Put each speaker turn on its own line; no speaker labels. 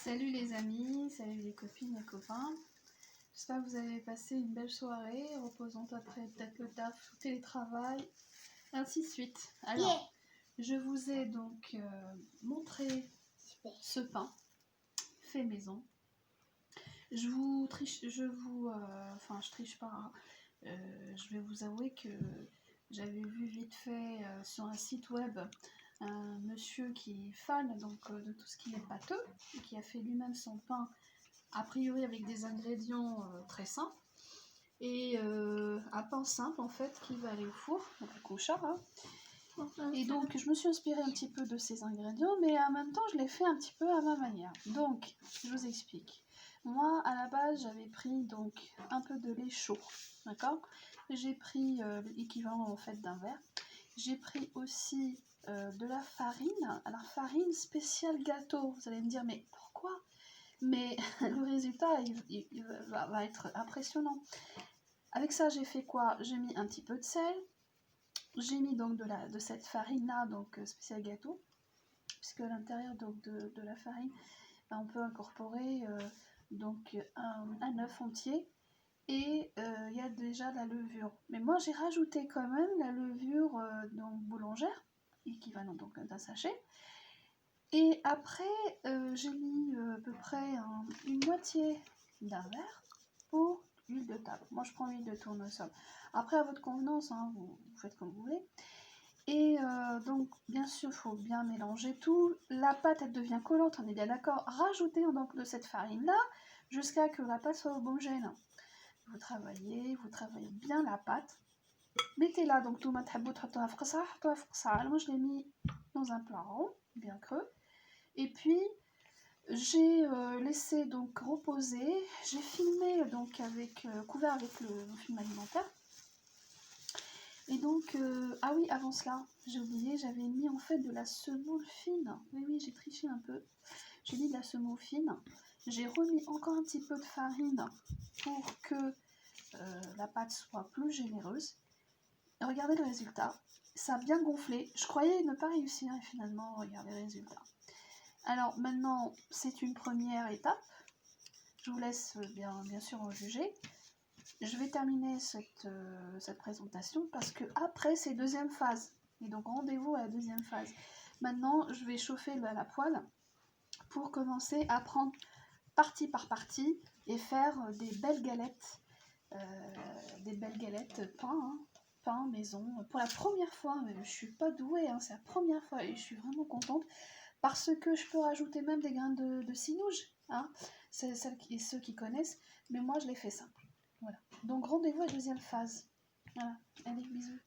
Salut les amis, salut les copines et copains. J'espère que vous avez passé une belle soirée, reposante après peut-être le taf, le télétravail, ainsi de suite. Alors, je vous ai donc montré ce pain fait maison. Je triche pas. Hein. Je vais vous avouer que j'avais vu vite fait sur un site web un monsieur qui est fan donc, de tout ce qui est pâteux et qui a fait lui-même son pain a priori avec des ingrédients très simples et un pain simple en fait qui va aller au four, donc au kosher. Hein. Et donc je me suis inspirée un petit peu de ces ingrédients, mais en même temps je l'ai fait un petit peu à ma manière. Donc je vous explique. Moi à la base j'avais pris donc un peu de lait chaud, d'accord. J'ai pris l'équivalent en fait d'un verre. J'ai pris aussi de la farine, alors farine spéciale gâteau. Vous allez me dire mais pourquoi? Mais le résultat va être impressionnant. Avec ça j'ai fait quoi? J'ai mis un petit peu de sel. J'ai mis donc de cette farine là, donc spécial gâteau, puisque à l'intérieur donc de la farine, on peut incorporer donc un œuf entier et il y a déjà de la levure. Mais moi j'ai rajouté quand même la levure donc boulangère, équivalent donc d'un sachet. Et après j'ai mis à peu près une moitié d'un verre pour l'huile de table. Moi je prends l'huile de tournesol. Après à votre convenance, hein, vous faites comme vous voulez. Et donc bien sûr il faut bien mélanger tout. La pâte elle devient collante, on est bien d'accord. Rajoutez donc de cette farine là jusqu'à que la pâte soit homogène. Vous travaillez bien la pâte. Mettez-la donc tout mathabou moi je l'ai mis dans un plat rond, bien creux. Et puis j'ai laissé donc reposer. J'ai filmé donc avec couvert avec le film alimentaire. Et donc, ah oui, avant cela, j'ai oublié, j'avais mis en fait de la semoule fine. Oui, j'ai triché un peu. J'ai mis de la semoule fine. J'ai remis encore un petit peu de farine pour que la pâte soit plus généreuse. Et regardez le résultat. Ça a bien gonflé. Je croyais ne pas réussir et finalement, regardez le résultat. Alors maintenant, c'est une première étape. Je vous laisse bien sûr en juger. Je vais terminer cette présentation parce que après c'est deuxième phase. Et donc rendez-vous à la deuxième phase. Maintenant, je vais chauffer la poêle pour commencer à prendre partie par partie et faire des belles galettes pain maison. Pour la première fois, mais je suis pas douée, hein, c'est la première fois et je suis vraiment contente parce que je peux rajouter même des grains de cinouge. Hein, c'est ceux qui connaissent, mais moi je l'ai fait simple. Voilà. Donc rendez-vous à la deuxième phase. Voilà. Allez, bisous.